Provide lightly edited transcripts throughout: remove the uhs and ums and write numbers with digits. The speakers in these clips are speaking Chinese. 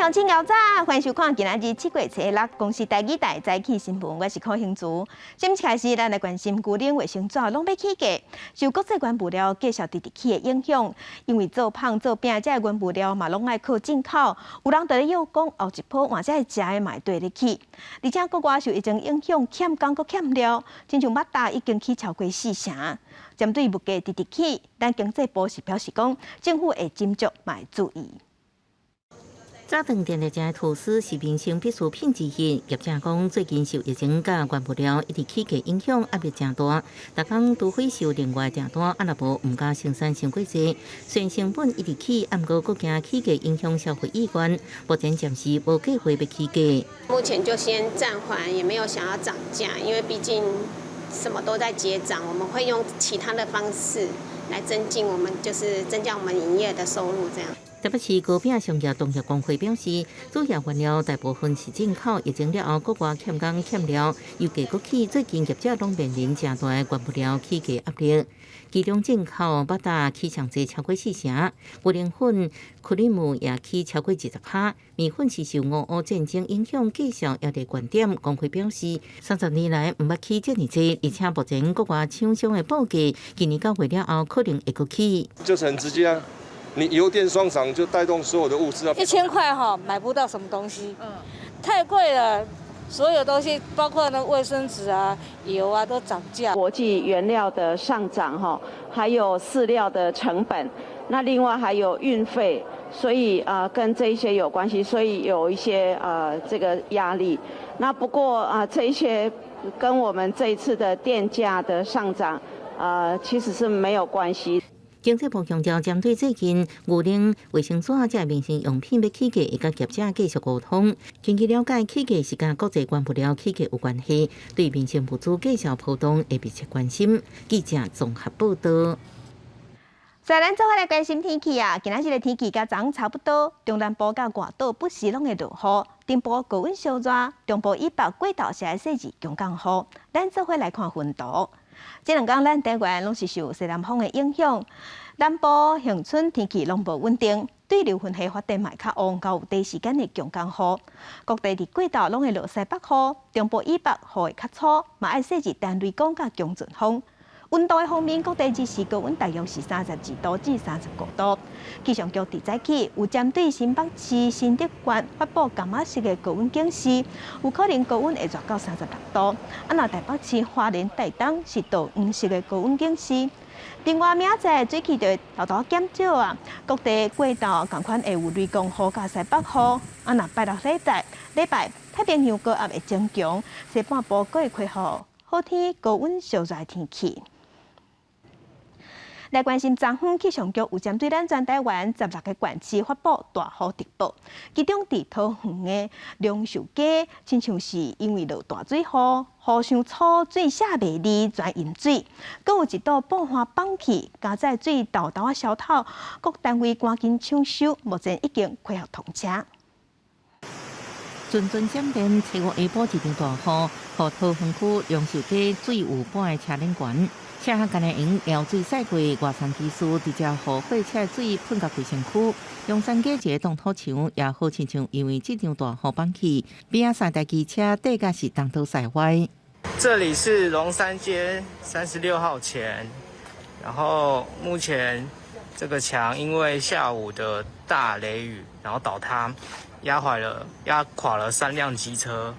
乡亲早，欢迎收看今仔日7月6日公视台语台早起新闻，我是柯兴珠。今次开始，咱来关心旧年卫生纸拢要起价，受国际原物料继续直起的影响，因为做胖做饼这原物料嘛拢爱靠进口，有人就咧要讲后一波换这食的嘛会对得起，而且国外受疫情影响，欠工搁欠料，亲像马达已经起超过4成。针对物价直起，但经济部是表示讲，政府会斟酌嘛会注意。早顿店的这吐司是民生必需品之一。业者讲，最近受疫情甲原物料一直起价影响压力真大，逐工都会受另外真大压力无唔敢生产伤过济。虽然成本一直起，毋过国惊起价影响消费意愿，目前暂时无计划要起价。目前就先暂缓，也没有想要涨价，因为毕竟什么都在接涨，我们会用其他的方式来增加我们营业的收入，这样。台北市糕饼商业同业工会表示，主要原料大部分是进口，疫情了后国外欠工欠料，又价阁起，最近业者拢面临真大的原物料起价压力。其中进口马达起上济超过4成，牛奶粉、克里姆也起超过20%。米粉是受俄乌战争影响，继续压在原点。工会表示，30年来毋捌起这么济，而且目前国外厂商的报价，今年到月了后可能会阁起。就是很直接啊。你油电双涨就带动所有的物资啊！1000块买不到什么东西，太贵了。所有东西，包括那卫生纸啊、油啊，都涨价。国际原料的上涨还有饲料的成本，那另外还有运费，所以跟这一些有关系，所以有一些这个压力。那不过这一些跟我们这一次的电价的上涨其实是没有关系。经济部强调，针对最近牛奶、卫生纸这民生用品要起价，会甲业者继续沟通。根据了解，起价是甲国际原物料起价有关系，对民生物资继续波动会密切关心。记者综合报道。再咱做伙来关心天气啊！今仔日的天气甲昨昏差不多，中南部甲外岛不时拢会落雨，中部高温稍热，中部以北轨道是细致强降雨。咱做伙来看温度。这2天咱台湾拢是受西南风的影响，南部恒春天气拢无稳定，对流云系发展嘛较旺，到有短时间的强降雨。各地伫轨道拢会落西北风，中部以北雨会较粗，嘛爱细致单雷公甲强阵风。温度的方面，各地日时高温大约是32度至35度。气象局伫早起有针对新北市新德县发布伽马式的高温警示，有可能高温会热到36度。若台北市花莲台东是到黄色的高温警示。另外，明仔载水气就会偷偷减少啊，各地轨道同款会有雷公雨甲西北雨。若拜六礼拜太平洋高压会增强，西半部阁会恢复好天高温稍热天气。来关心昨昏气象局有针对咱全台湾16个县市发布大雨特报，其中伫桃园的龙寿街，亲像是因为落大水雨，雨伤粗，水下袂利，全淹水。阁有一道爆花放气，加载水豆豆啊消透，各单位赶紧抢修，目前已经恢复通车。阵阵闪电，初五下晡一场大雨，互桃园区龙寿街水有半个车轮悬。车行干营绕水驶过外山技术，直接互火车水喷到规身区。龙山街一个动土墙也好亲像因为这场大雨放气，边仔3台机车底甲是当头晒坏。这里是龙山街36号前，然后目前这个墙因为下午的大雷雨，然后倒塌，压垮了3辆机车，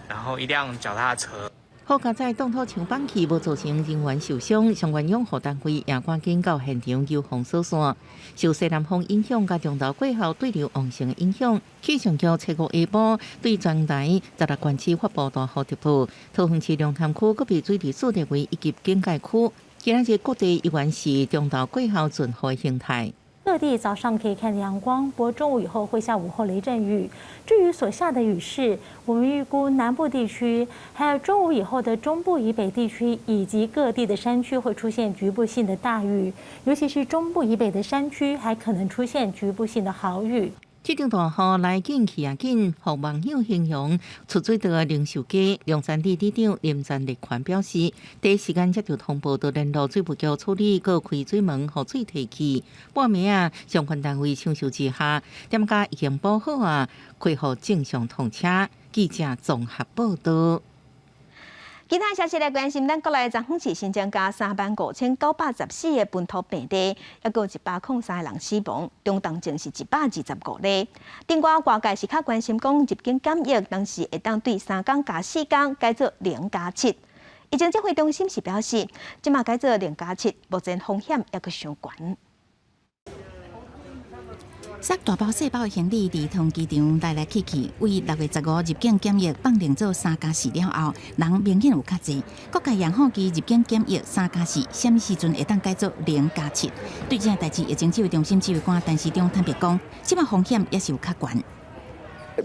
然后1辆脚踏车。好佳在动土墙放气，无造成人员受伤，相关养护单位也赶紧到现场救防疏散。受西南风影响，加中岛过后对流旺盛的影响，气象局初五下晡对全台16县市发布大雨特报，桃园市龙潭区个别水利署列为一级警戒区。今仔日各地依然是中岛过后准雨的形态。各地早上可以看阳光，不过中午以后会下午后雷阵雨。至于所下的雨势，我们预估南部地区，还有中午以后的中部以北地区以及各地的山区会出现局部性的大雨，尤其是中部以北的山区还可能出现局部性的豪雨。这场大雨来紧去也紧，互网友形容出水道零售街。龙山里里长林赞立宽表示，第一时间接到通报，就联络水务局处理，搁开水门，互水提起。半暝啊，相关单位抢修之下，店家已经补好啊，恢复正常通车。记者综合报道。其他消息来关心，咱国内昨昏是新增加35914个本土病例，还有103个人死亡，中重症是125例。另外，外界是较关心讲入境检疫，当时会当对3天加4天改做0+7。疫情指挥中心是表示，即马改做0+7，目前风险还阁伤悬。塞大包小包的行李伫同机场来去去，为6月15入境检疫放定做3+4了后，人明显有较侪。国家养好机入境检疫3+4，什么时阵会当改做0+7？对这件代志，疫情指挥中心指挥官陈时中坦白讲，即马风险也是有较悬。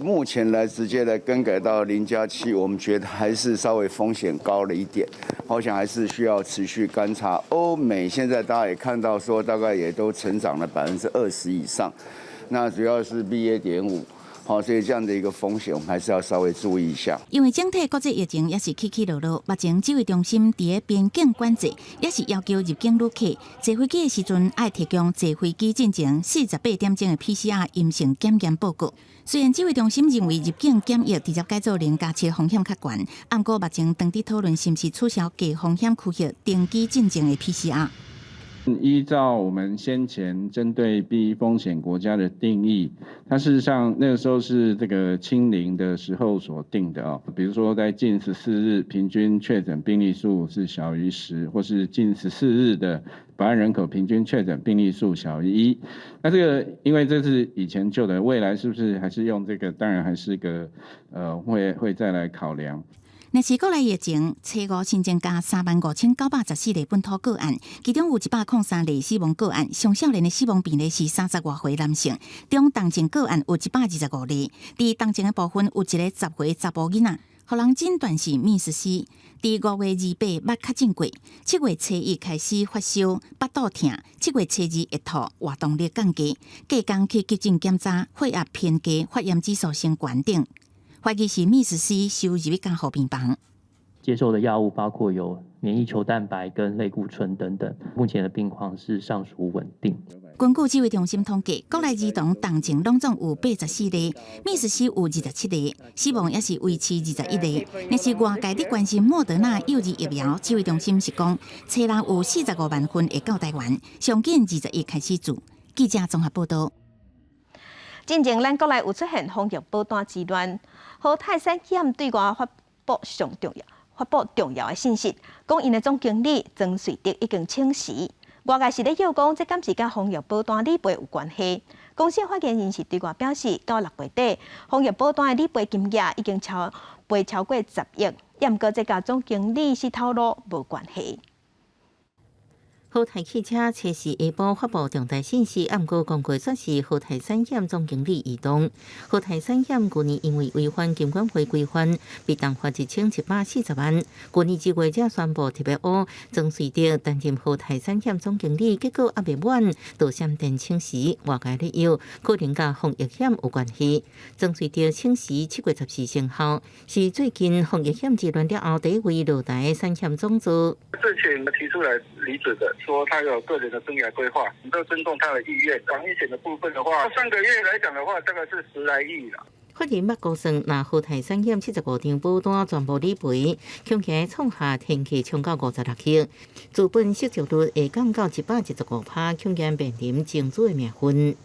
目前来直接来更改到0+7，我们觉得还是稍微风险高了一点，好像还是需要持续观察。欧美现在大家也看到说，大概也都成长了20%以上，那主要是 BA.5。好，所以这样的一个风险，我们还是要稍微注意一下。因为整体国际疫情也是起起落落，目前指挥中心伫边境管制，也是要求入境旅客坐飞机的时阵，爱提供坐飞机进前48点钟的 PCR 阴性检验报告。虽然指挥中心认为入境检疫直接改做0+7风险较悬，不过目前当地讨论是不是取消低风险区域登机进前的 PCR。依照我们先前针对低风险国家的定义，它事实上那个时候是这个清零的时候所定的哦。比如说在近14日平均确诊病例数是小于10，或是近14日的100万人口平均确诊病例数小于1。那这个因为这是以前旧的，未来是不是还是用这个？当然还是个会再来考量。若是国内疫情，初5新增加35914例本土个案，其中有103例死亡个案，上少年的死亡比例是30多岁男性，中重症个案有125例。伫重症的部分有一个10岁查甫囡仔，互人诊断是密斯氏。伫5月28捌确诊过，7月初1开始发烧、腹肚痛，7月初2会吐、活动力降低，隔天去急诊检查，血压偏低、发炎指数升悬等。怀疑是密斯氏收入去加护病房。接受的药物包括有免疫球蛋白跟类固醇等等，目前的病况是尚属稳定。根据指挥中心统计，国内儿童重症拢总有84例，密斯氏有27例，死亡也是维持21例。若是外界伫关心莫德纳幼儿疫苗，指挥中心是讲，车人有45万份会到台湾，上紧21开始做。记者综合报道。近前，咱国内有出现防疫保单之乱，和泰山险对外发布重要的信息，讲因的总经理曾瑞德已经请辞。外界是咧叫讲，这敢是甲防疫保单理赔有关系？公司发言人士对外表示，到6月底，防疫保单的理赔金额已经赔超过10亿，也毋过这甲总经理是透露无关系。豪泰汽车测试下晡发布重大信息，毋过公告说是豪泰产险总经理异动。豪泰产险去年因为违反金管会规范，被当罚1140万。去年1月才宣布特别乌曾瑞德担任豪泰产险总经理，结果还未满，就闪电请辞。外界理由可能甲防疫险有关系。曾瑞德请辞7月14生效，是最近防疫险之乱了后第一位落台的产险总组。之前提出来离职的。说他有个人的生涯规划，我们都尊重他的意愿。防疫险的部分的话，3个月来讲的话，大概是10来亿了。法人捌估算，若豪泰产险75张保单全部理赔，恐吓创下天价冲到56亿，资本失足率会降到115%，恐吓面临争取的命运。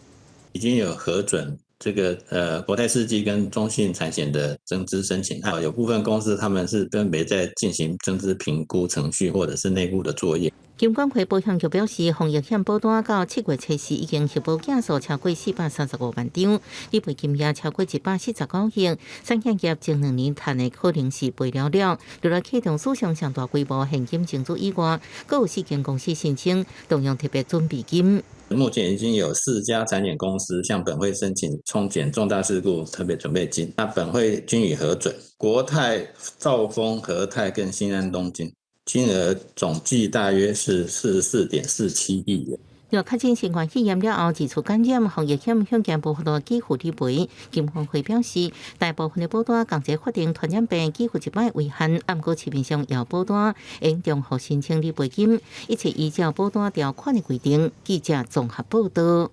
已经有核准这个国泰世纪跟中信产险的增资申请，还有部分公司他们是分别在进行增资评估程序或者是内部的作业。金管会保险局表示，防疫险保单到7月初4已经核保件数超过435万张，理赔金额超过149亿。产险业前2年赚的可能是赔了了。除了启动史上上大规模现金增资以外，还有4间公司申请动用特别准备金。目前已经有4家产险公司向本会申请冲检重大事故特别准备金，那本会均已核准。国泰、兆丰、和泰跟新安东金。金额总计大约是44.47亿元。若确诊新冠肺炎了后，自出感染防疫险向健保部寄付理赔。金管会表示，大部分的保单共这法定传染病寄付一摆为限，按过市面上有保单应综合申请理赔金，一切依照保单条款的规定。记者综合报道。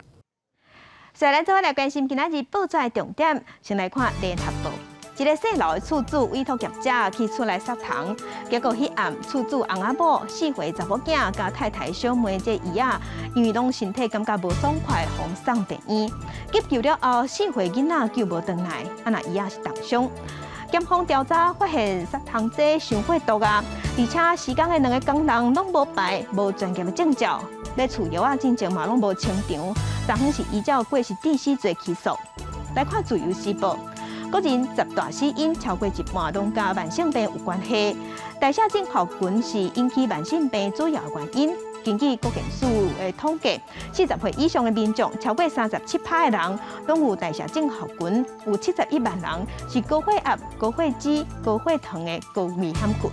再来做来关心今仔日报纸的重点，先来看联合报。一个姓刘的厝主委托业者去厝内撒糖，结果迄暗厝主翁仔某4岁查某囝甲太太小妹这姨仔，因为拢身体感觉无爽快，互送病院。急救了后，4岁囡仔救无回来，那姨仔是重伤。检方调查发现撒糖剂上过毒啊，而且施工的2个工人拢无牌、无专业的证照，咧厝药进前嘛拢无清场，昨昏是依照过失致死罪起诉。来看自由时报。个人10大死因超过一半拢甲慢性病有关系，代谢症候群是引起慢性病主要原因。根据国健署的统计，40岁以上的民众超过37%的人拢有代谢症候群，有71万人是高血压、高血脂、高血糖的高危险群。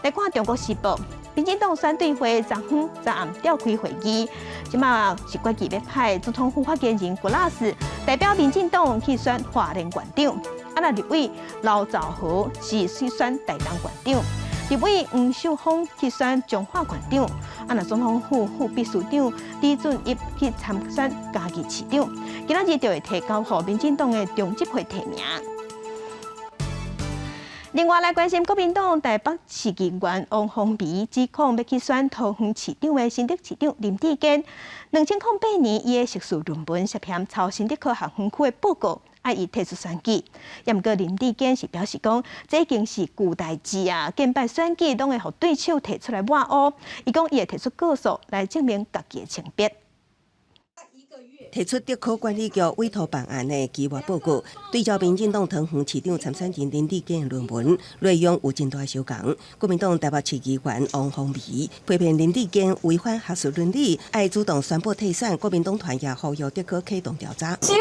来看中国时报。民进党选对会昨暗召开会议，即马是决议要派总统府发言人郭老师代表民进党去选华联馆长，那立委刘兆和是去选台东馆长，立委黄秀峰去选彰化馆长，那总统府副秘书长李俊毅去参选嘉义市长，今仔日就会提交予民进党的中执会提名。另外来关心国民党台北市议员王宏维指控要去选桃园市长的新竹市长林志坚，2008年伊的硕士论文涉嫌抄新竹科学园区的报告，伊提出选举。也毋过林志坚是表示讲，这已经是旧代志啊，见摆选举拢会互对手提出来抹黑。伊讲伊会提出告诉来证明家己的清白。提出竹科管理局委托办案的计划报告，对照民进党桃园市长参选人林志坚的论文，内容有真大相同。国民党台北市议员王宏维批评林志坚违反学术伦理，爱主动宣布退选。国民党团也呼吁竹科启动调查。几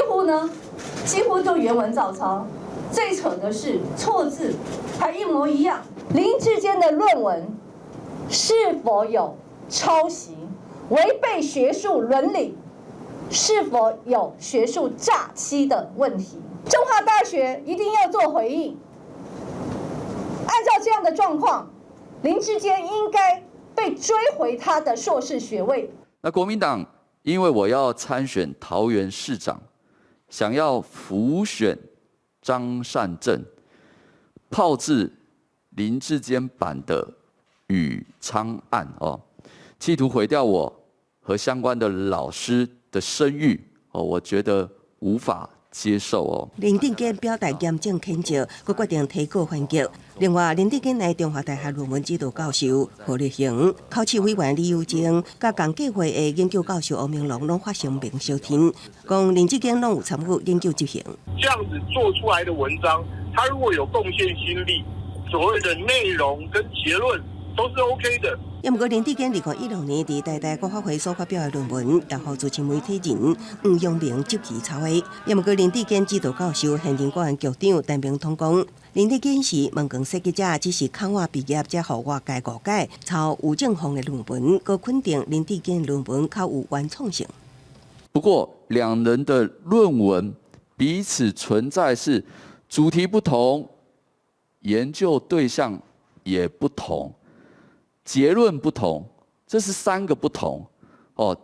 乎就原文照抄。最扯的是错字还一模一样。林志坚的论文是否有抄袭、违背学术伦理？是否有学术诈欺的问题？中华大学一定要做回应。按照这样的状况，林志坚应该被追回他的硕士学位。那国民党因为我要参选桃园市长，想要辅选张善政，炮制林志坚版的宇昌案企图毁掉我和相关的老师的声誉我觉得无法接受林志坚表达严正谴责，佮决定提告还击。另外，林志坚来中华大学论文指导教授何立雄、考试委员李友晶，甲共计会的研究教授欧明龙拢发声明小天，讲林志坚拢有参与研究执行。这样子做出来的文章，他如果有贡献心力，所谓的内容跟结论都是 OK 的。也毋过林志坚2016年伫台大国发会所发表的论文，也互知情媒体人黄阳明积极抄袭。也毋过林志坚指导教授、现任国安局长陈明通讲，林志坚是问卷设计者，只是看我毕业才互外界误解，抄吴正煌的论文，佮肯定林志坚论文较有原创性。不过，两人的论文彼此存在是主题不同，研究对象也不同。结论不同，这是3个不同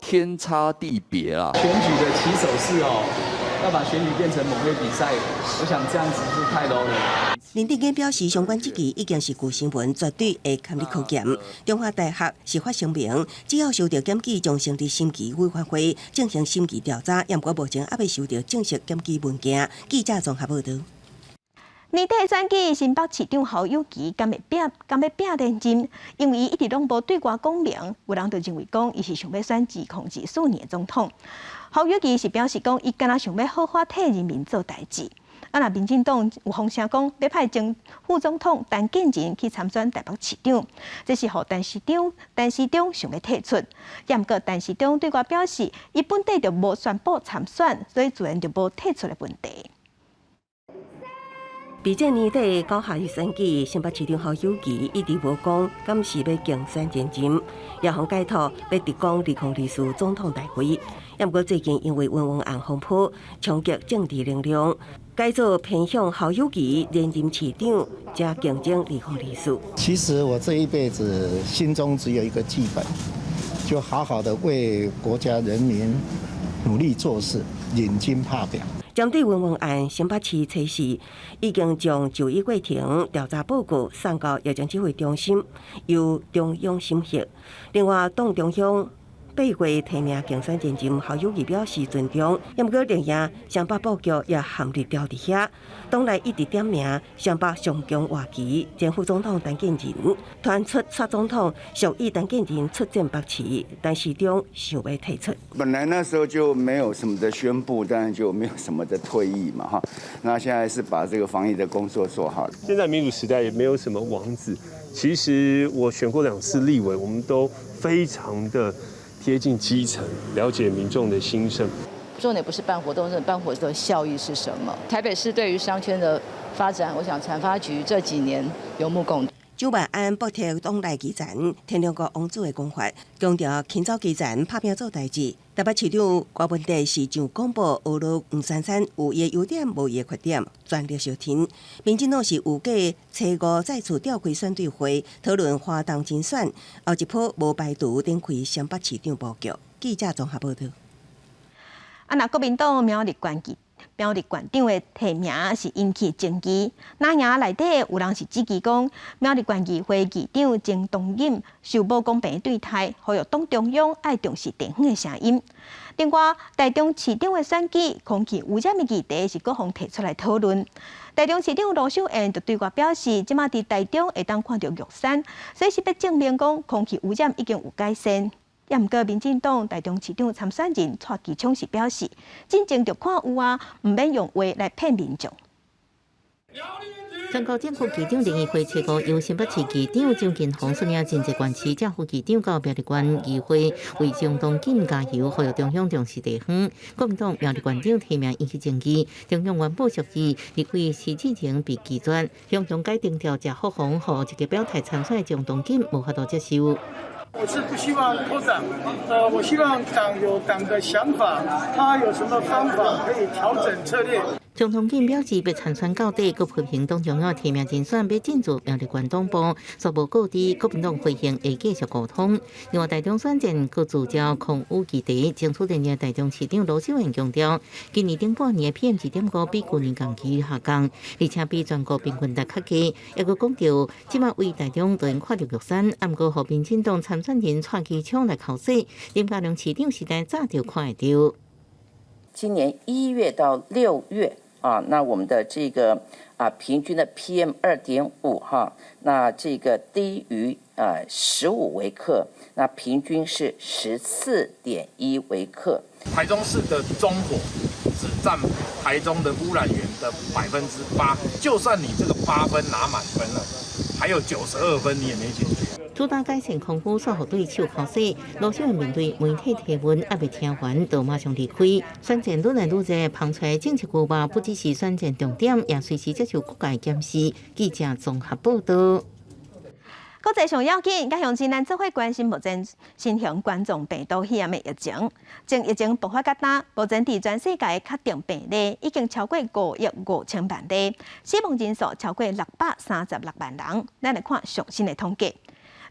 天差地别啦。选举的起手式要把选举变成某位比赛，我想这样子是太 low 了。林志坚表示，相关质疑已经是旧新闻，绝对会堪你考验。中华大学是发声明，只要收到检举，将成立审计委员会进行审计调查，也毋过目前还未收到正式检举文件。记者综合报道。年底选举，新北市长侯友宜敢要拼连任，因为伊一直拢无对外讲明，有人就认为讲伊是想要选2024年总统。侯友宜是表示讲，伊敢若想要好好替人民做代志。那民进党有风声讲要派前副总统陈建仁去参选台北市长，这是互陈市长想要退出。也毋过陈市长对外表示，伊本地就无宣布参选，所以自然就无退出的问题。比这年底高下月选举，新北市长侯友宜一直无讲，敢是要竞选前瞻，也向解脱要直讲2024总统大会。不过最近因为温文案风波，冲击政治能量，改做偏向侯友宜连任市长，加竞争2024。其实我这一辈子心中只有一个剧本，就好好的为国家人民努力做事，认真拍拼。针对温文案，新北市初时已经将就医过程调查报告送到药监指挥中心，由中央审核。另外，党中央8月提名竞选前瞻侯友宜表示尊重，不过连夜新北布局也含入调伫遐，党内一直点名新北上强话题，前副总统陈建仁传出蔡总统属意陈建仁出战北市，但市长想要退出。本来那时候就没有什么的宣布，当然就没有什么的退役嘛哈。那现在是把这个防疫的工作做好。现在民主时代也没有什么王子，其实我选过2次立委，我们都非常的贴近基层，了解民众的心声。重点不是办活动，是办活动的效益是什么？台北市对于商圈的发展，我想产发局这几年有目共睹。蒋万安补贴党内基层，天龙国王子的讲法，强调勤走基层，拍拼做代志。台北市长郭文地市长公布俄罗黄珊珊有伊的优点，无伊的缺点，全力小听。民进党是有假初5再次召开选对会，讨论花东精选，后一波无排除展开新北市长布局。记者综合报道。那国民党苗栗县长的提名是引起争议。那营内底有人是指责讲，苗栗县议会议长郑东锦受无公平对待，呼吁党中央爱重视地方的声音。另外，台中市长的选举空气污染的议题是各方提出来讨论。台中市长罗秀燕就对外表示，即马伫台中会当看到玉山，所以是要证明讲空气污染已经有改善。也毋过，民进党台中市长参选人蔡其昌是表示，真正就看有啊，毋免用话来骗民众。中国政府局长联谊会初5由新北市局长张金宏率领真济县市政府局长到苗栗县议会为郑东锦加油，呼吁中央重视地方。国民党苗栗县长提名引起争议，中央原本属意立委施志成被拒绝，向中改定调谢福洪，和一个表态参选的郑东锦无法度接受。我是不希望脱党，我希望党有党的想法，他有什么方法可以调整策略。张东锦表示，要参选到底，佮批评党中央提名人选要进驻苗栗县党部，所无告知国民党回应会继续沟通。另外，台中选战佮聚焦空污议题，争取连任台中市长罗秀燕强调，今年顶半年的 PM2.5 比去年同期下降，而且比全国平均值较低。也佮讲到，即马为台中都能看到玉山，毋过和民进党参选人蔡其昌来考试，林佳龙市长时代早就看会到。今年1月到6月。那我们的这个平均的 PM2.5 哈，那这个低于15微克，那平均是14.1微克。台中市的中火只占台中的污染源的8%，就算你这个8分拿满分了，还有92分你也没解决。主打改善空污所对手考试，罗秀燕面对媒体提问，还未听完就马上离开。选战愈来愈热，捧出来政治牛肉不只是选战重点，也随时接受各界检视。记者综合报道。国际上要紧，加向前咱做伙关心目前新型冠状病毒肺炎的疫情。从疫情爆发到今，目前伫全世界确定病例已经超过5亿5千万例，死亡人数超过636万人。咱来看最新的统计。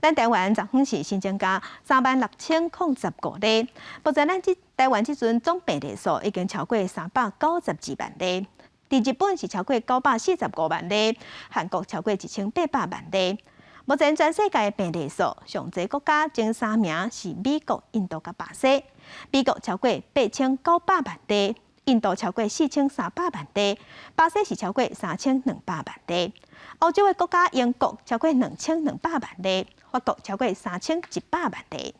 咱台湾昨昏是新增加36015例，目前咱台湾即阵总病例数已经超过392万例。伫日本是超过945万例，韩国超过1800万例。目前全世界病例数上侪国家前3名是美国、印度甲巴西。美国超过8900万例，印度超过4300万例，巴西是超过3200万例。欧洲的国家英国超过2200万例，法国超过3100万例。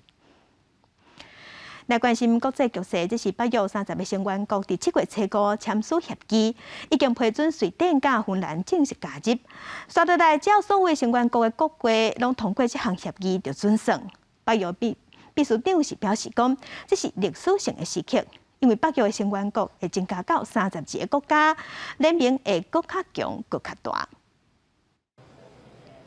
来关心国际局势，这是8月30日成员国伫7月初5签署协议，已经批准瑞典甲芬兰正式加入。刷落来，只要所有成员国的国会拢通过这项协议，就准算。8月秘书长是表示讲，这是历史性的时刻，因为北约的成员国会增加到32个国家，联盟会更较强、更较大。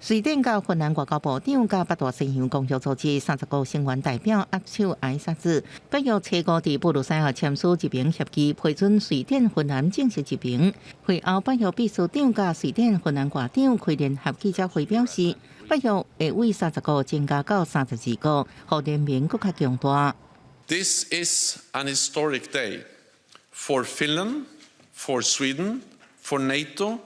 瑞典甲芬兰外交部长甲北大西洋公约组织30个成员代表握手挨杀子，北约7号伫布鲁塞尔签署一名协议，批准瑞典、芬兰正式入盟。会后，北约秘书长甲瑞典、芬兰外长开联合记者会表示，北约会为30个增加到32个，互联盟更较强大。This is an historic day for Finland, for Sweden, for NATO.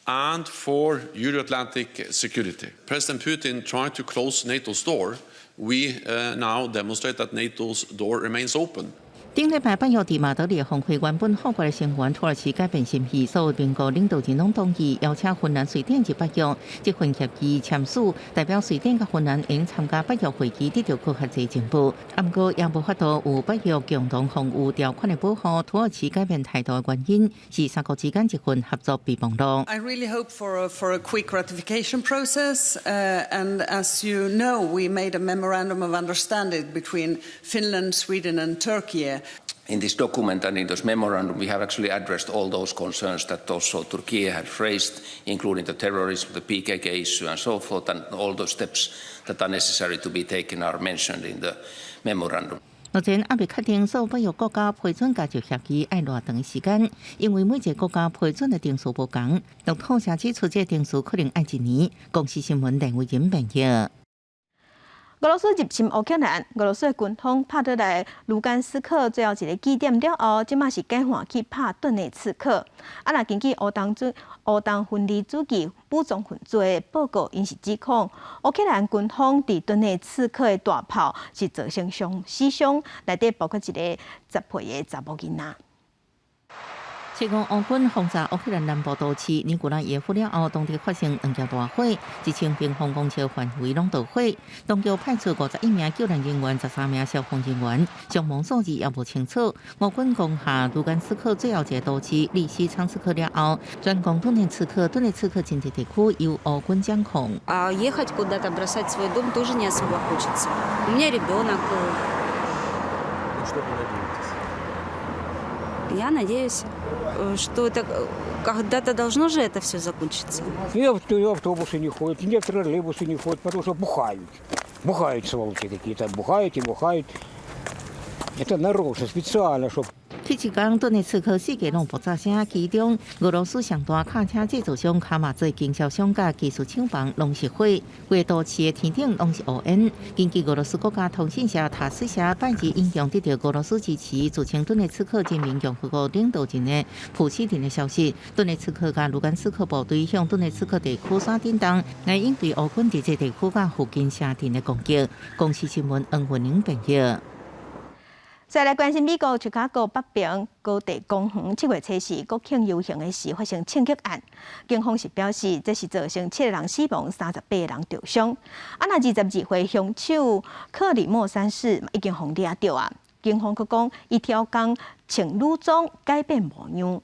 And for Euro-Atlantic security. President Putin tried to close NATO's door. We now demonstrate that NATO's door remains open. 顶礼拜，北约伫马德里峰会原本法国的成员土耳其改变心意，所有民国领导人拢同意邀请芬兰、瑞典及北约这份协议签署，代表瑞典甲芬兰应参加北约会议，得到搁较侪进步。不过，也无法度有北约共同防御条款的保护。土耳其改变态度的原因是三国之间一份合作备忘录。I really hope for a quick ratification process, and as you know, we made a memorandum of understanding between Finland, Sweden, and Turkey. In this document and in this memorandum, we have actually addressed all those concerns that also Turkey had raised, including the terrorism, the PKK issue, and so forth, and all those steps that are necessary to be taken are mentioned in the memorandum. 目前还未确定所有北约国家批准加入协议要偌长时间，因为每一个国家批准的定数不同。路透社指出，这定数可能要1年。公司新闻连为引评语。俄罗斯入侵乌克兰，俄罗斯的军方拍倒来卢甘斯克最后一个据点了后，即马是改换去拍顿内茨克。若根据乌东分离主义武装分子的报告，因是指控乌克兰军方伫顿内茨克的大炮是造成死伤，内底包括一个10岁的查某囡仔。西俄乌军轰炸乌克兰南部都市尼古拉耶夫了后，当地发生两件大火，1000平方公尺范围拢着火。当局派出51名救援人员、13名消防人员，伤亡数字也无清楚。乌军攻下卢甘斯克最后一个都市利西昌斯克了后，专攻顿涅茨克经济地区由乌军掌控。Ехать куда-то, бросать свой дом тоже не особо хочется. У меня ребенок. Я надеюсь, что это когда-то должно же это все закончиться. И автобусы не ходят, и троллейбусы не ходят, потому что бухают. Бухают сволочи какие-то, бухают и бухают. Это нарочно, специально, чтобы... 去一讲，顿涅茨克4个拢爆炸声，其中俄罗斯上大卡车制造商卡马兹经销商甲技术厂房拢是火，规都市的天顶拢是乌烟。根据俄罗斯国家通讯社塔斯社拜日引用得到俄罗斯支持，自称顿涅茨克人民共和国领导人的普希廷的消息，顿涅茨克甲卢甘斯克部队向顿涅茨克地区撒叮当，来应对乌军伫这地区甲附近城镇的攻击。公司新闻黄文玲报道。再来关心美国芝加哥北边高地公园7月初4国庆游行的时发生枪击案，警方是表示这是造成7个人死亡、38个人受伤。那22岁凶手克里莫三世已经被抓到啊！警方佫讲，伊挑工穿女装改变模样。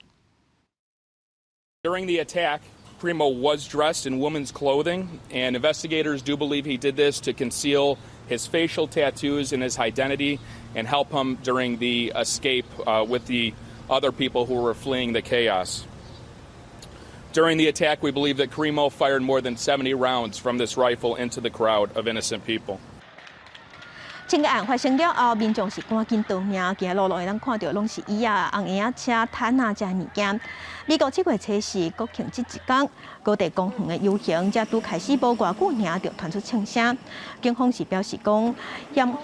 During the attack, Primo was dressed in women's clothing, and investigators do believe he did this to conceal his facial tattoos and his identity and help him during the escape with the other people who were fleeing the chaos. During the attack, we believe that Primo fired more than 70 rounds from this rifle into the crowd of innocent people. 枪击案发生了后，民众是赶紧逃命，行路路会当看到拢是椅啊、红椅车、毯啊这物件。美国7月初4国庆这一天，高地公园的游行才拄开始无偌久，尔就传出枪声。警方是表示讲，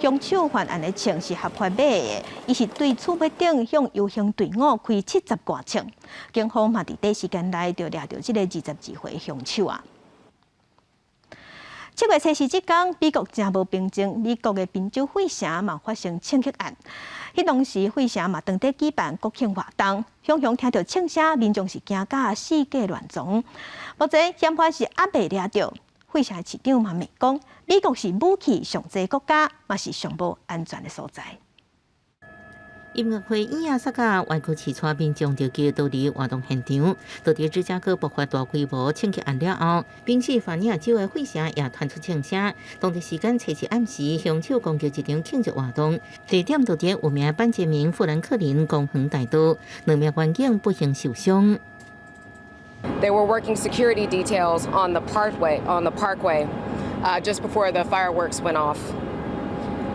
凶手犯案的枪是合法买的，伊是对厝尾顶向游行队伍开70多枪。警方嘛伫第一时间内就抓到这个22岁凶手啊。7月初4这天，美国真无平静，美国的宾州费城嘛发生枪击案。迄当时费城嘛当地举办国庆活动，常常听到枪声，民众是惊甲四界乱撞。目前嫌犯是还未抓到，费城市长嘛咪讲，美国是武器上济国家，嘛是上无安全的所在。音乐会演啊，萨甲外国市川民众就叫到伫活动现场，到伫芝加哥爆发大规模庆祝案了后，宾夕法尼亚州的会社也传出庆声。当地时间7时暗时，凶手攻击一场庆祝活动，地点就伫有名班杰明富兰克林公园大道，2名员警不幸受伤。They were working security details on the parkway, just before the fireworks went off.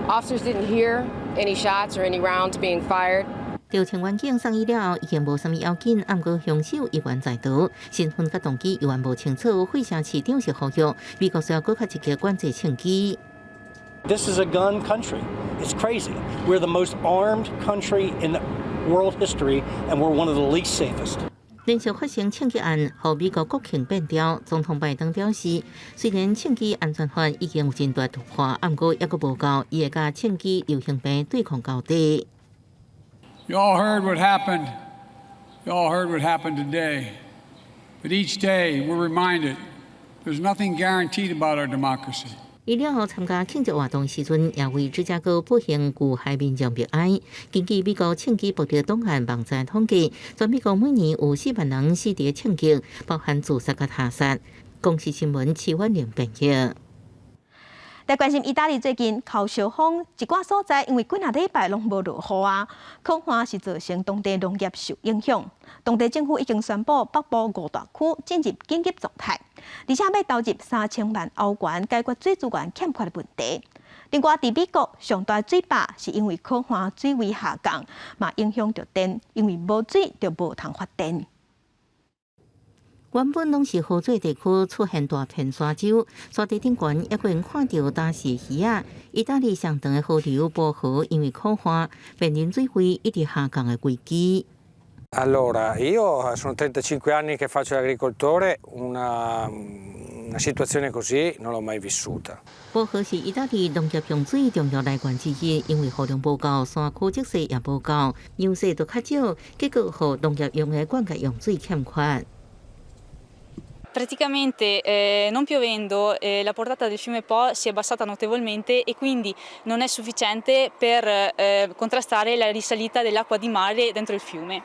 Officers didn't hear any shots or any rounds being fired. 调查员警送医了，已经无啥物要紧，不过凶手依然在逃，身份甲动机依然无清楚。会社市长是呼吁美国需要搁较积极管制枪击。This is a gun country. It's crazy. We're the most armed country in the world history, and we're one of the least safest. 连续发生枪击案，互美国国庆变调。总统拜登表示，虽然枪击安全法已经有真大突破，不过还阁无够，伊会甲枪击流行病对抗到底。You all heard what happened. You all heard what happened today. But each day we're reminded there's nothing guaranteed about our democracy. 伊了后参加庆祝活动时阵，也为芝加哥不幸遇害民众默哀。根据美国枪击暴力档案网站统计，全美国每年有4万人死伫枪击，包含自杀甲他杀。公视新闻7万0编辑。来关心意大利最近靠小风，一寡所在因为几啊礼拜拢无落雨啊，恐怕是造成当地农业受影响。当地政府已经宣布北部5大区进入紧急状态，而且要投入3000万欧元解决水资源欠缺的问题。另外，伫美国上大水坝是因为可看水位下降，嘛影响着电，因为无水就无通发电。原本拢是河水地区出现大片沙洲，沙地顶悬还可能看到大石鱼啊！意大利上长的河流波河因为苦化，面临水位一直下降的危机。Allora, io sono 35 anni che faccio l'agricoltore, una situazione così non l'ho mai vissuta. 波河是意大利农业用水重要来源之一，因为雨量不够，山区积水也不够，样式都较少，结果互农业用的灌溉用水欠缺。Praticamente non piovendo la portata del fiume Po si è abbassata notevolmente e quindi non è sufficiente per contrastare la risalita dell'acqua di mare dentro il fiume.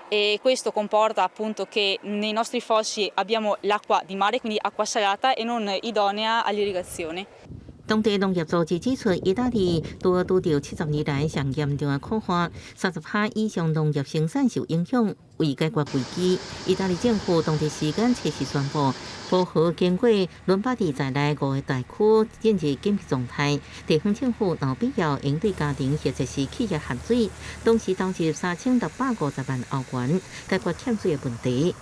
E questo comporta appunto che nei nostri fossi abbiamo l'acqua di mare, quindi acqua salata e non idonea all'irrigazione. 当地农业组织指出，意大利拄到70年来上严重的苦化，30%以上农业生产受影响。为解决危机，意大利政府当地时间7时宣布，波河经过伦巴第在内5个大区进入紧急状态。地方政府若必要应对家庭或者是企业限水，同时投入3650万欧元解决欠水的问题。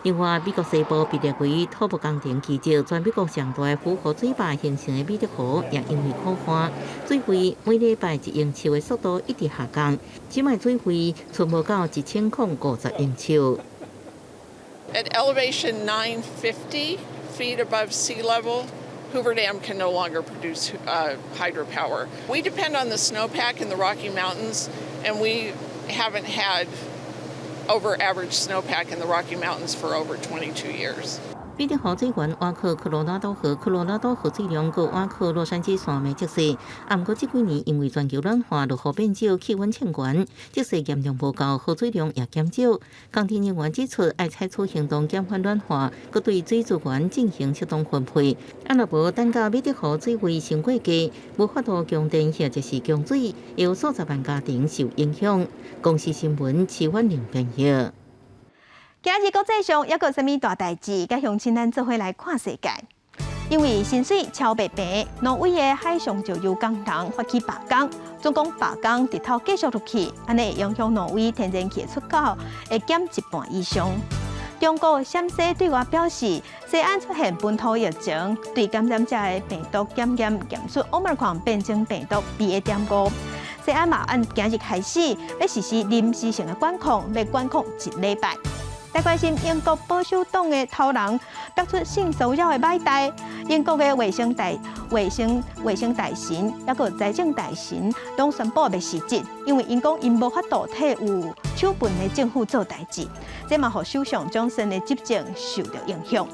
另外，美国西部被列为土木工程奇迹，全美国上大的符合水坝形成的美德湖，也因为苦化，水位每礼拜1英尺的速度一直下降，即卖水位存无到1050英尺。At elevation 950 feet above sea level, Hoover Dam can no longer produce hydropower. We depend on the snowpack in the Rocky Mountains, and we haven't had over average snowpack in the Rocky Mountains for over 22 years. 美德湖水源挖靠科罗拉多河，科罗拉多河水量搁挖靠洛杉矶山脉积水。不过这几年因为全球暖化，落雨变少，气温欠悬，积水严重不够，河水量也减少。工程人员指出，要采取行动减缓暖化，搁对水资源进行适当分配。若无等到美德湖水位升过低，无法度供电或者是供水，会有数十万家庭受影响。公视新闻7万0编译。今日国际上还有啥物大代志？甲乡亲咱做伙来看世界。因为薪水超白平，挪威的海上石油工人发起罢工，总共罢工直头继续落去，安尼影响挪威天然气出口会减一半以上。中国陝西对外表示，西安出现本土疫情，对感染者的病毒检出 Omicron 变种病毒 BA.5。西安嘛按今日开始要实施临时性的管控，要管控1礼拜。来关心英国保守党的头人爆出性骚扰的歹代，英国的卫生大臣，还有财政大臣，拢宣布要辞职，因为因讲因无法度替有手笨的政府做代志，这嘛互首相强森的执政受到影响。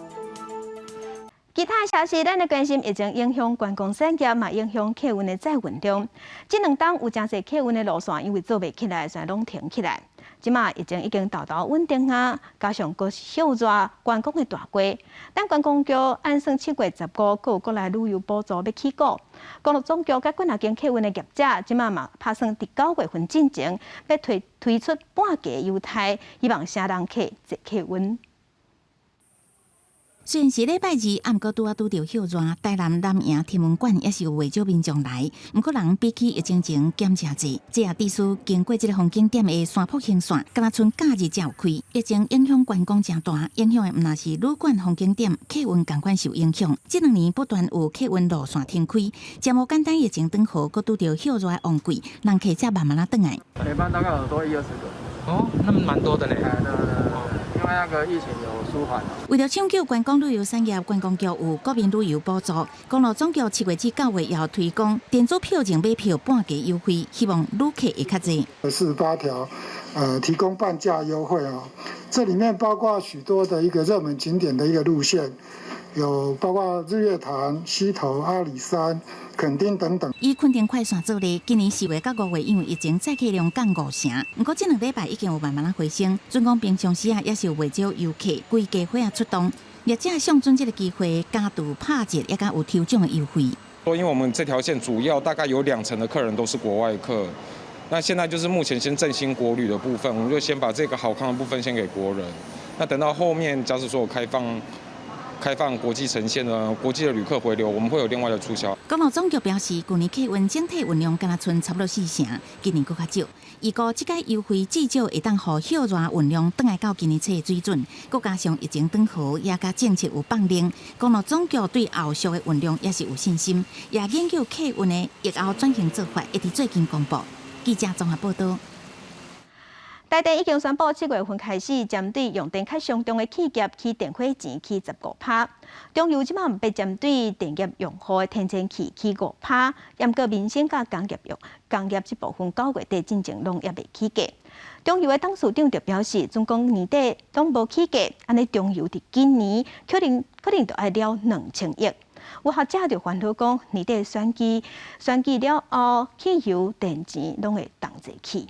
其他消息，咱来关心已经影响观光产业，嘛影响客运的载运量。这2天有真侪客运的路线，因为做袂起来，所以拢停起来。即马已经豆豆稳定啊，加上阁是休热，观光的大季。但观光局按算7月15，阁有国内旅游补助要起购。公路总局甲几啊间客运的业者，即马嘛打算伫9月份进前，要推出半价优待，希望城人客坐客运。虽然是礼拜2，暗过拄着休热，台南南营天文馆也是有未少民众来，不过人比起疫情前减真济。这也地区经过这个风景点的山坡行线，敢若剩假日才有开。疫情影响观光真大，影响的毋若是旅馆、风景点，客运同款受影响。这2年不断有客运路线停开，真无简单。疫情转好，佮拄着休热的旺季，人客才慢慢啊转来。每班大概有多20-20个。哦，那么蛮多的呢。因为那个疫情有舒缓。为了抢救观光旅游产业，观光局有国民旅游补助，公路总局7月至9月也要推广电子票证买票半价优惠，希望旅客会较济。48条，提供半价优惠啊，这里面包括许多的一个热门景点的一个路线。有包括日月潭、溪头、阿里山、垦丁等等。以垦丁快线做例，今年4月到5月，因为疫情载客量降5成，不过这2礼拜已经有慢慢回升。准讲平常时也是有未少游客规家伙出动，业者想准这个机会加度拍折，也敢有抽奖的优惠。因为我们这条线主要大概有2成的客人都是国外客，那现在就是目前先振兴国旅的部分，我们就先把这个好康的部分先给国人。那等到后面，假使说有开放国际呈现的国际的旅客回流，我们会有另外的促销。公路总局表示，去年客运整体运量敢若剩差不多4成，今年更较少。预估这个优惠至少会当互休热运量转来到今年初的水准，再加上疫情转好，也甲政策有放令，公路总局对后续的运量也是有信心，也研究客运的疫后转型做法，会伫最近公布。记者综合报道。台电已经宣布7月份开始，针对用电较上重的企业起电费钱起15%。中油即马被针对电业用户的天然气起5%，严格民生甲工业这部分9月底进前拢也未起价。中油的董事长就表示，总共年底拢无起价，安尼中油伫今年可能就要了2000亿。有学者就烦恼讲，年底选举了后，汽油电钱拢会动侪起。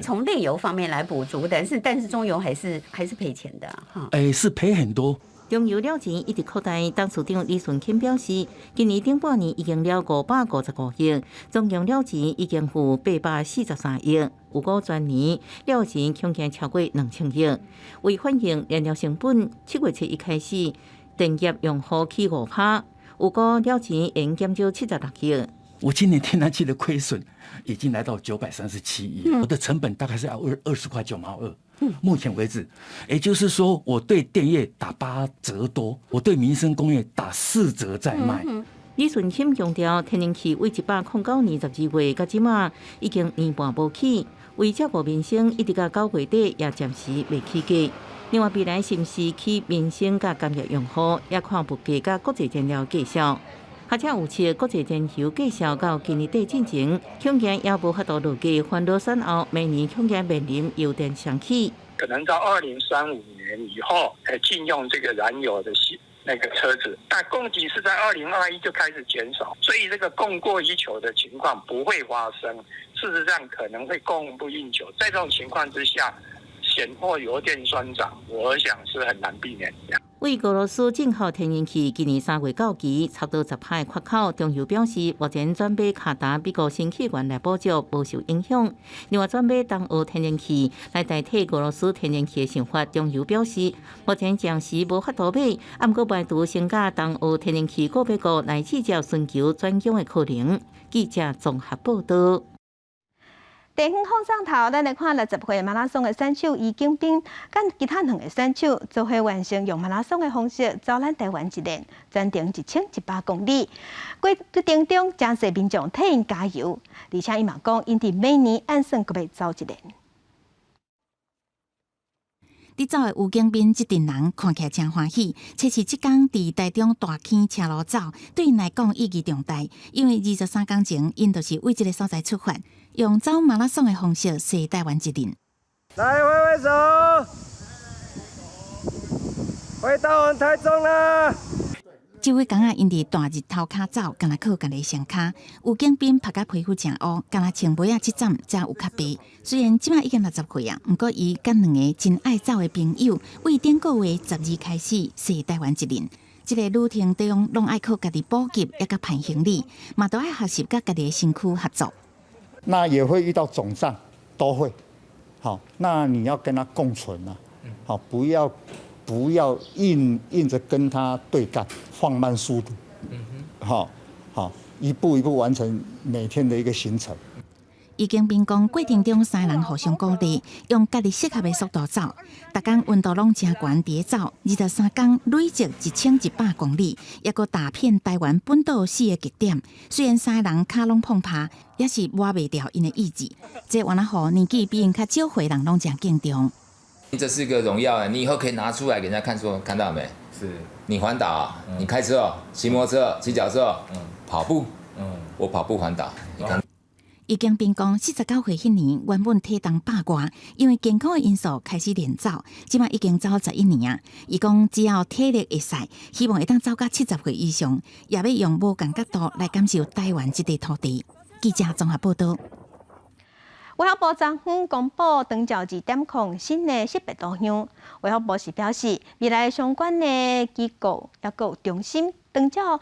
从内油方面来补足，但是中油还是赔钱的哈。是赔很多。中油了钱一直扩大，董事长李顺钦表示，今年顶半年已经了555亿，总共了钱已经付843亿，有估全年了钱恐惊超过2000亿。为反映燃料成本，7月1日开始，电业用户起5%，有估了钱应减少76亿。我今年天然气的亏损已经来到937亿，我的成本大概是要20块9毛2。目前为止，也就是说，我对电业打8折多，我对民生工业打4折在卖。李顺钦强调，天然气为109年12月到即马已经年半无起，为照顾民生，一直到9月底也暂时未起价。另外，未来是毋是起民生甲工业用户，也看物价甲国际燃料价销。学者预测，国际燃油价销到今年底进前，恐惊也无法度落价，烦恼产后明年恐惊面临油电双起。可能到2035年以后，禁用这个燃油的那个车子，但供给是在2021就开始减少，所以这个供过于求的情况不会发生，事实上可能会供不应求。在这种情况之下，现货油电双涨，我想是很难避免的。为俄罗斯进口天然气，今年3月到期，差不多10%的缺口。中油表示，目前转买卡达美国新气源来补足，无受影响。另外，转买东欧天然气来代替俄罗斯天然气的想法，中油表示，目前暂时无法度买，啊，不过排除先甲东欧天然气购买国来制造寻求转供的可能。记者综合报道。地方放上头，咱来看60岁马拉松的选手余景斌，甲其他2个选手做伙完成用马拉松的方式走咱台湾一年，全程1100公里。过程中，真侪民众替因加油，而且伊嘛讲，因伫每年按算阁要走一年。伫走的余景斌这群人看起来真欢喜，测试即天伫台中大坑车路走，对因来讲意义重大，因为23天前，因就是为这个所在出发。用走马拉松的方式，驶台湾一年。来挥挥手。回到我们台中啦！这位工仔因伫大日头骹走，敢若靠家己双骹，有警兵拍甲皮肤真乌，敢若穿尾仔7站才有较白。虽然即摆已经60岁啊，不过伊甲2个真爱走的朋友，为顶个月12开始踅台湾一轮。这个旅程中，拢爱靠家己补给，也甲盘行李，嘛都爱学习甲家己的身躯合作。那也会遇到肿胀，都会。好，那你要跟他共存啊。好，不要硬着跟他对干，放慢速度。好，一步一步完成每天的一个行程。已经兵讲过程中3人互相鼓励，用家己适合的速度走。逐工温度拢真悬，伫走23天累积1100公里，也搁打遍台湾本岛4个极点。虽然3个人脚拢碰趴，也是抹袂掉因的意志。这原来互年纪比因较少岁人拢真敬重。这是个荣耀，你以后可以拿出来给人家看，说看到没？是你环岛，你开车、骑摩托车、骑脚车、跑步，我跑步环岛，你看。已经兵讲49岁迄年，原本体重100外，因为健康的因素开始练走，即马已经走11年啊。伊讲只要体力会使，希望会当走到70岁以上，也要用无同角度来感受台湾这块土地。记者综合报道。卫福部昨昏公布长照2点0新的识别图像。卫福部是表示，未来相关的机构也有中心长照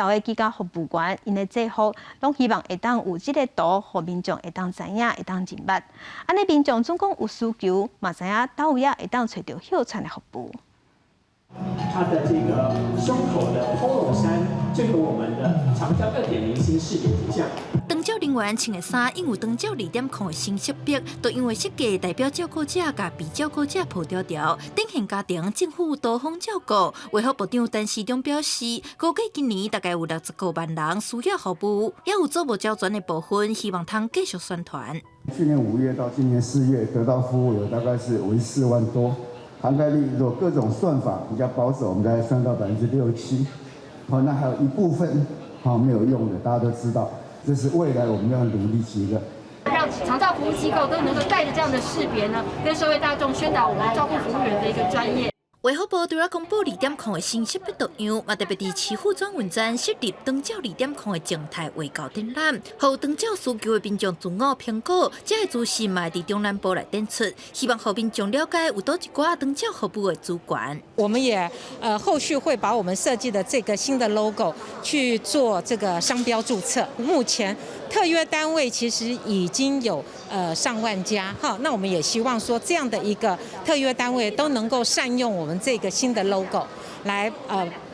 的机构服务员，因的制服拢希望会当有这个图，互民众会当知影，会当认捌。安尼民众总共有需求，嘛知影倒位啊会当找到hiệu产的服务。它的这个胸口的 polo 衫，就有我们的长照2.0新识别图像。长照人员穿的衫，因有长照2点0的新识别，都因为设计代表照顾者甲被照顾者抱条条，典型家庭政府多方照顾。卫福部长陈时中表示，估计今年大概有69万人需要服务，也有做无交转的部分，希望通继续宣传。去年5月到今年4月得到服务有大概是54万多。涵盖率如果各种算法比较保守，我们大概算到6%、7%。好，那还有一部分没有用的，大家都知道，这是未来我们要努力起的。让长照服务机构都能够带着这样的识别呢，跟社会大众宣导我们照顾服务员的一个专业。卫福部除了公布2点0的新识别图样，嘛特别伫市府转运站设立长照2点0的静态卫教展览，互长照需求的民众自我评估，这个资讯嘛伫中南部来展出，希望互民众了解有多一寡长照服务的资源。我们也后续会把我们设计的这个新的 logo 去做这个商标注册。目前特约单位其实已经有上万家，哈，那我们也希望说这样的一个特约单位都能够善用我们这个新的 logo 来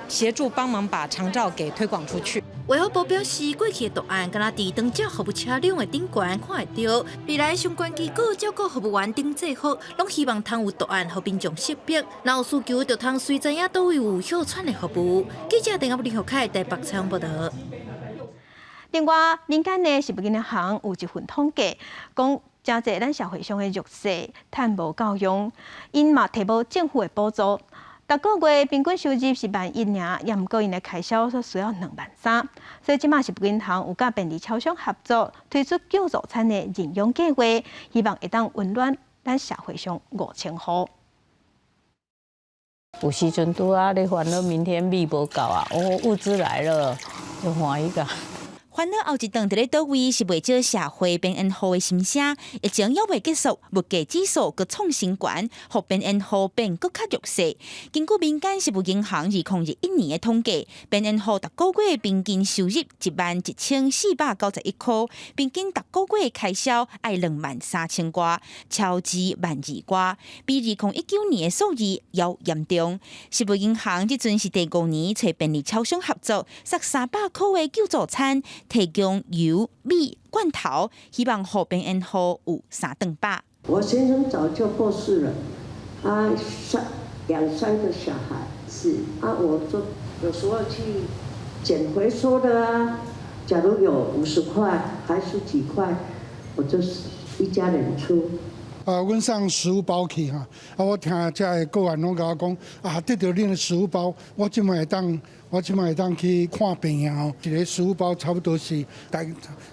协助帮忙把长照给推广出去。卫福部表示，过去的图案敢若伫长照服务车辆的顶悬看会到，未来相关机构照顾服务员顶制服，拢希望通有图案，互民众识别。若有需求，就通随知影倒位有hiệu产的服务。记者陈亚林、何凯台北采访报道。另外，民间的食物银行有一份统计，讲真侪咱社会上的弱势、趁无够用，因嘛摕无政府的补助，逐个月平均收入是1万1尔，也毋过因的开销所需要2.3万。所以即马食物银行有甲便利超商合作，推出救助餐的认养计划，希望会当温暖咱社会上5000户。有时阵拄啊咧烦恼明天米无够啊，物资来了，就欢喜个。烦恼后一顿伫咧倒位是为少社会变恩户的心声，疫情还未结束，物价指数阁创新高，互变恩户变阁较弱势。根据民间食物银行2021年的统计，变恩户逐个月平均收入11491块，平均逐个月开销爱23000块，超支12000块，比2019年的数字要严重。食物银行即阵是第5年找便利超商合作，塞300块的救助餐。提供油、米、罐头，希望后边恩户有3顿饱。我先生早就过世了，2、3个小孩是我就有时候去捡回收的啊。假如有50块还是几块，我就是一家人出。阮送食物包去哈，我听这个个案拢甲我讲得到恁的食物包，我即摆会当去看病啊，一个食物包差不多是大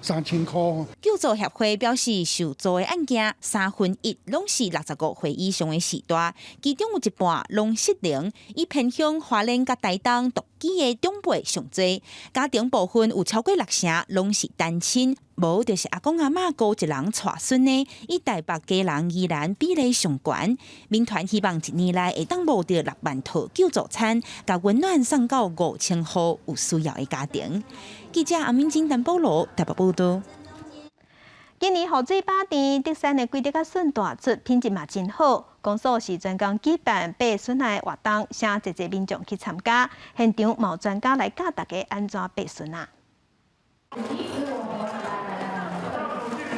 3000块。救助协会表示，受助的案件1/3拢是65岁以上的时代，其中有一半拢失灵，以偏向花莲甲台东独居的长辈上多，家庭部分有超过60%拢是单亲，无就是阿公阿嬷孤一人带孙的，以台北家人依然比例上悬。民团希望一年内会当募到6万套救助餐，甲温暖送到5000户有需要的家庭。记者阿明金丹保罗台北报道。今年雨水饱田，德山的规德甲笋大出，品质嘛真好。公所是专工举办备笋的活动，请侪民众去参加，现场嘛有专家来教大家安怎备笋啊。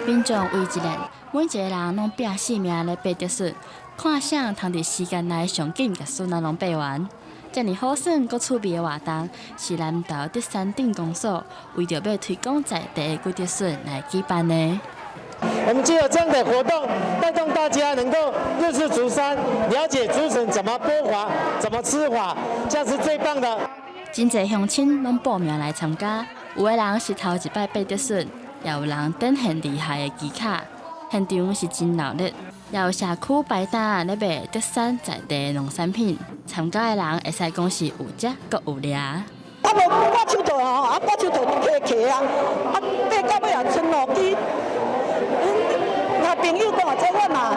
民众为一年，每一个人拢拼性命来备德笋，看谁通伫时间内上紧甲笋啊拢备完。遮尔好笋佮趣味的活动，是南投德山镇公所为着要推广在地的规德笋来举办的。我们借由这样的活动，带动大家能够认识竹山，了解竹笋怎么剥法、怎么吃法，这样是最棒的。真侪乡亲拢报名来参加，有的人是头一摆备德笋，也有人展现厉害的技巧。现场是真闹热，也有社区摆摊咧卖德山在地农产品，参加的人会使讲是有食佮有掠。无挂手套吼，挂手套客啊，爬到尾也剩路机。朋友跟我在问嘛，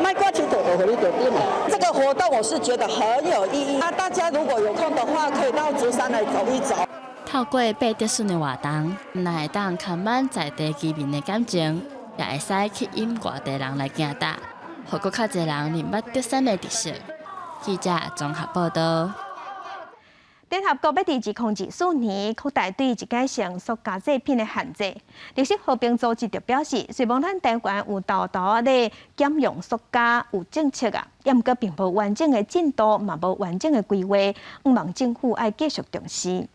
卖挂手套就给你决定了。这个活动我是觉得很有意义，大家如果有空的话，可以到竹山来走一走。透过备德笋的活动，咱会当看满在地居民的感情，也会使吸引外地人来行搭，互搁较侪人认捌德山的特色。记者综合报道。联合国要伫2024年扩大对一届性塑胶制品的限制。绿色和平组织就表示，虽然咱台湾有豆咧减用塑胶有政策啊，也毋过并无完整的进度，嘛无完整的规划，希望政府爱继续重视。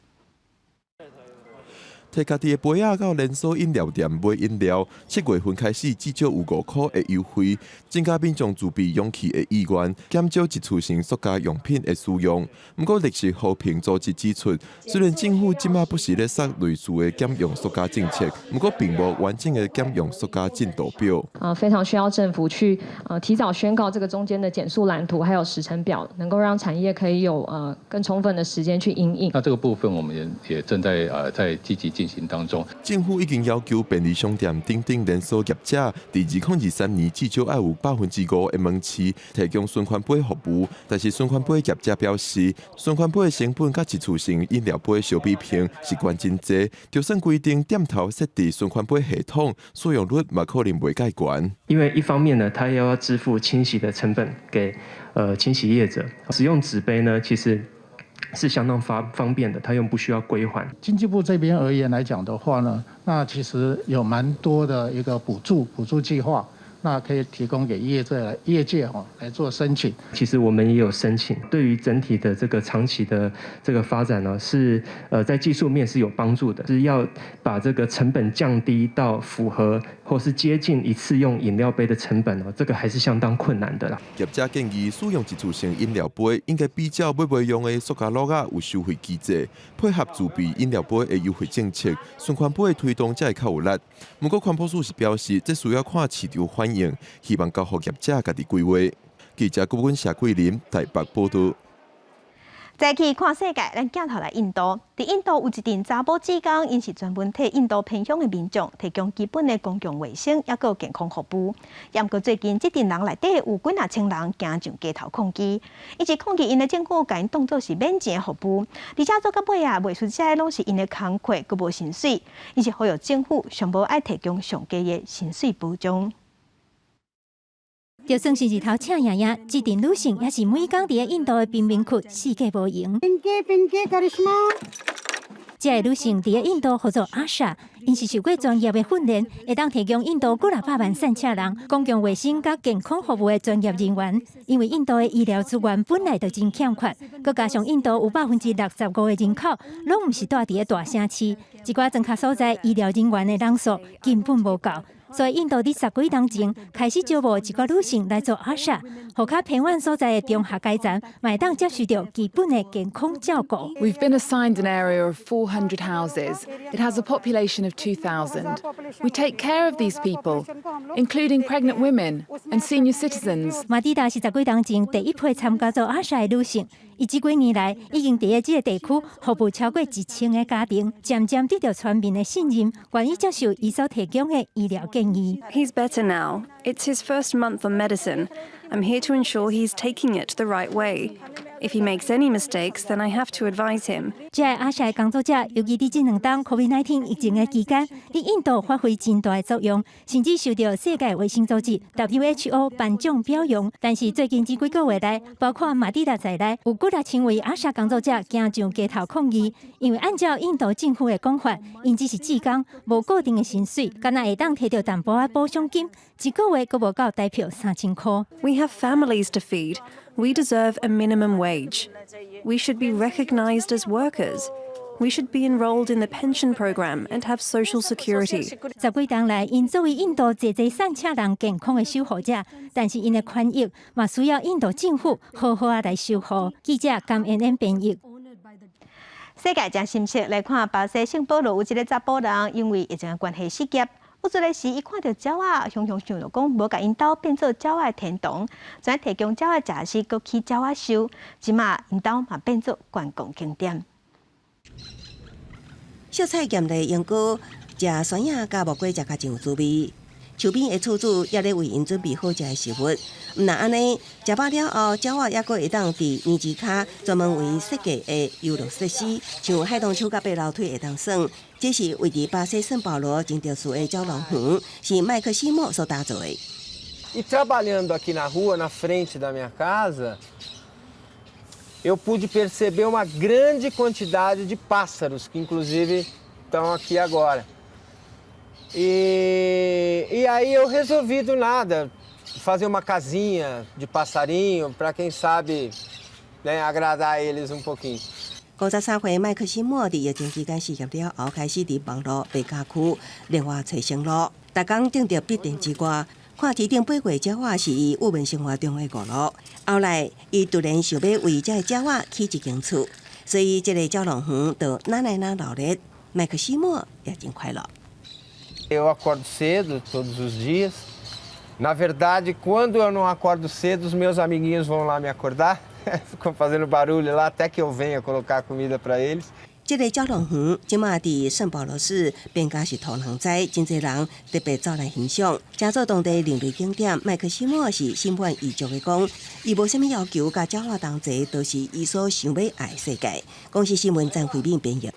摕家己的杯仔到连锁饮料店买饮料，7月份开始至少有5块的优惠，增加民众自备勇气的意愿，减少一次性塑胶用品的使用。不过，绿色和平组织指出，虽然政府即马不时咧设类似的减用塑胶政策，不过并无完整的减用塑胶进度表。非常需要政府去提早宣告这个中间的减塑蓝图，还有时程表，能够让产业可以有更充分的时间去因应。那这个部分我们也正在积极进行当中。政府已经要求便利商店等等连锁业者，伫2023年至少要有5%的门市提供循环杯服务。但是循环杯业者表示，循环杯的成本甲一次性饮料杯相比平是悬真济，就算规定店头设置循环杯系统，使用率嘛可能袂介悬。因为一方面呢，它要支付清洗的成本给清洗业者，使用纸杯呢，其实是相当方便的，它又不需要归还。经济部这边而言来讲的话呢，那其实有蛮多的一个补助计划，那可以提供给业界来做申请。其实我们也有申请，对于整体的这个长期的这个发展呢，是在技术面是有帮助的，是要把这个成本降低到符合或是接近一次用饮料杯的成本哦，这个还是相当困难的啦。业者建议使用一次性饮料杯，应该比照买袂用的塑胶盒仔有收费机制，配合自备饮料杯的优惠政策，循环杯的推动才会较有力。不过环保署是表示，这需要看市场反应，希望交予业者家己规划。记者郭文霞、桂林台北报道。再去看世界，咱镜头来印度。伫印度有一群查甫志工，因是专门替印度偏乡的民众提供基本的公共卫生，也有健康服务。也毋过最近，这群人内底有几啊千人行上街头抗议，以及抗议因的政府甲因当作是免钱的服务，而且做到尾啊，袂出这拢是因的工课，佮无薪水，因是呼吁政府上无爱提供上低的薪水保障。就算是日头赤炎炎，这群女性也是每天伫印度的贫民窟世界无闲。这个女性伫印度叫做阿莎，因是受过专业的训练，会当提供印度几600万善车人公共卫生甲健康服务的专业人员。因为印度的医疗资源本来就真欠缺，佮加上印度有65%的人口拢毋是住伫大城市，一寡庄脚所在医疗人员的人数根本无够。所以印度伫10几年前开始招募一个女性来做阿莎，互较偏远所在的中下阶层，会当接受到基本的健康照顾。We've been assigned an area of 400 houses. It has a population of 2,000. We take care of these people, including pregnant women and senior citizens. 马蒂达是10几年前第一批参加做阿莎的女性。伊这几年来，已经伫这个地区服务超过1000个家庭，渐渐得到全民的信任，愿意接受伊所提供的医疗建议。He's better now. It's his first month on medicine. I'm here to ensure he's taking it the right way. If he makes any mistakes, then I have to advise him. 这阿莎的工作者，尤其伫这2冬 COVID-19 疫情的期间，伫印度发挥真大的作用，甚至受到世界卫生组织 WHO 颁奖表扬。但是最近这几个月来，包括马蒂达在内，有几多千位阿莎工作者行上街头抗议，因为按照印度政府的讲法，因只是志工，无固定的薪水，敢若会当摕到淡薄仔补偿金，一个月阁无够台票3000块。We have families to feed. We deserve a minimum wage. We should be recognized as workers. We should be enrolled in the pension program and have social security. 10几年来，因作为印度济善车人健康的守护者，但是因的权益嘛需要印度政府好好来守护。记者甘恩恩编译。世界正心切来看，巴西圣保罗有一个查甫人，因为疫情的关系失业。有一个时，伊看到鸟仔，雄雄想着讲，无甲因兜变做鸟仔的天堂，再提供鸟仔食时，搁起鸟仔收。即马因兜嘛变做观光景点。小菜咸的用果，食酸鸭加木瓜食较真有滋味。厝边的厝主也咧为因准备好食的食物。毋但安尼，食饱了后，鸟仔也阁会当伫年纪卡专门为设计的游乐设施，像海棠树甲爬楼梯会当耍。这是位于巴西圣保罗真特殊的蛟龙园，是麦克西莫所打造的。E trabalhando aqui na rua, na frente da minha casa, eu pude perceber uma grande quantidade de pássaros, que inclusive estão aqui agora. E aí eu resolvi do nada fazer uma casinha de passarinho para quem sabe, né, agradar eles um pouquinho. 53岁麦克西莫伫疫情期间失业了后，开始伫网络白家区另外找生路，逐工顶着笔电之外，看市顶飞过鸟仔是伊有文生活中的娱乐。后来，伊突然想要为这鸟仔起一间厝，所以这个蛟龙园就哪来哪努力。麦克西莫也真快乐。Eu acordo cedo todos os dias. Na verdade, quando eu não acordo cedo, os meus amiguinhos vão lá me acordar. Ficam fazendo barulho lá até que eu venha colocar comida para eles. 这个蛟龙园即马伫圣保罗市变甲是土人灾，真侪人特别走来欣赏。加做当地另类景点，麦克西莫是心满意足的讲，伊无啥物要求，甲鸟仔同齐都是伊所想要爱的世界。公司新闻张惠敏编译。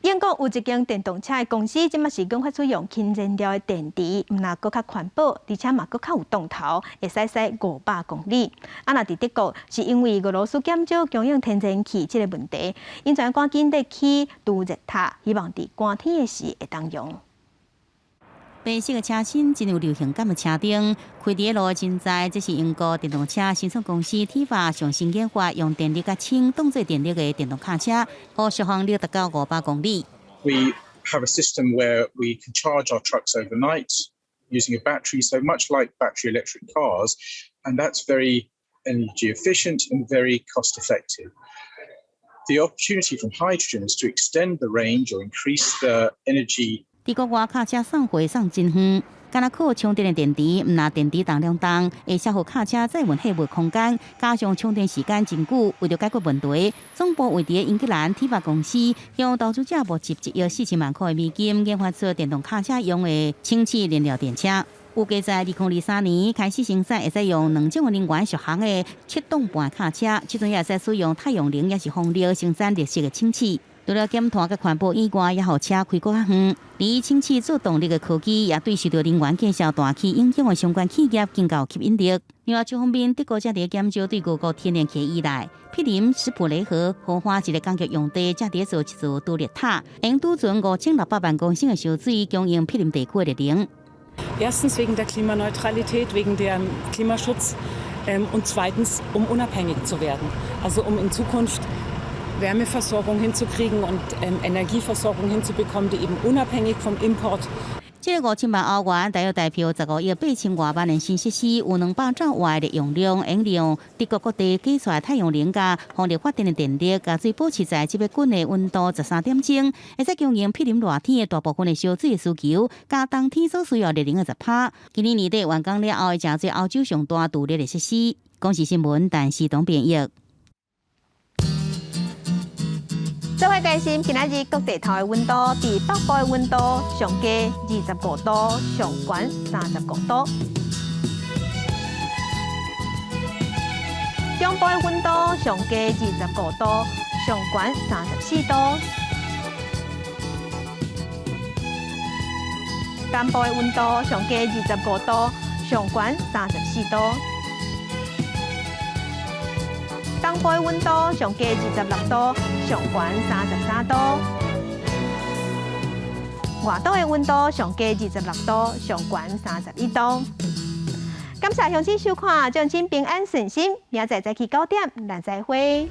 英国有一间电动车的公司，即马是讲发出用氢燃料的电池，毋但搁较环保，而且嘛搁较有动头，会使500公里。啊，那伫德国是因为俄罗斯减少供应天然气这个问题，因全赶紧得起镀热塔，希望伫寒天的时会当用。白色的车身真有流行感的车顶，开伫路真在，这是英国电动车生产公司Tesla上新研发用电力甲氢当作电力的电动卡车，可续航力达到500公里。We have a system where we can charge our trucks overnight using a battery, so much like battery electric cars, and that's very energy efficient and very cost effective. The opportunity from hydrogen is to extend the range or increase the energy. 伫国外卡车送货送真远，敢若靠充电的电池，毋但电池重量重，会消耗卡车载运货物空间，加上充电时间真久。为了解决问题，总部位伫英格兰Tesla公司向投资者募集1亿4000万块的美金，研发出电动卡车用的氢气燃料电车。预计在2023年开始生产，会使用2种能源续航的7吨半卡车，即阵也会使使用太阳能也是风力生产绿色的氢气。除了减碳甲环保以外，也互车开搁较远。以氢气做动力的科技，也对受到能源减少大气影响的相关企业更有吸引力。另外，这方面，德国正伫减少对俄国天然气依赖。毗邻史普雷河荷花一个工业用地，正伫做一座镀热塔，用储存5600万公升的烧水，供应毗邻地区的热能。Erstens wegen der Klimaneutralität, wegen dem Klimaschutz und zweitens, unabhängig zu werden. Also in Zukunft Wärmeversorgung hinzukriegen und Energieversorgung hinzubekommen, die eben unabhängig vom Import. 这个5000万欧元大约代表15亿8千多万的新设施，有200兆瓦的用量，应用德国各地基础太阳能加风力发电的电力，加水保持在7月均的温度13点钟，会使供应毗邻热天的大部分的烧水的需求，加冬天所需要热能的10%。今年年底完工了后，会成为欧洲上大独立的设施。公视新闻，陈时东编译。做伙关心今仔日各地头的温度，伫北部的温度上低25度，上悬35度；中部的温度上低25度，上悬34度；南部的温度上低25度，上悬34度；东部的温度上低26度，上悬33度；外岛的温度上低26度，上悬31度。感谢乡亲收看，将亲平安顺心，明仔载早起9点，咱再会。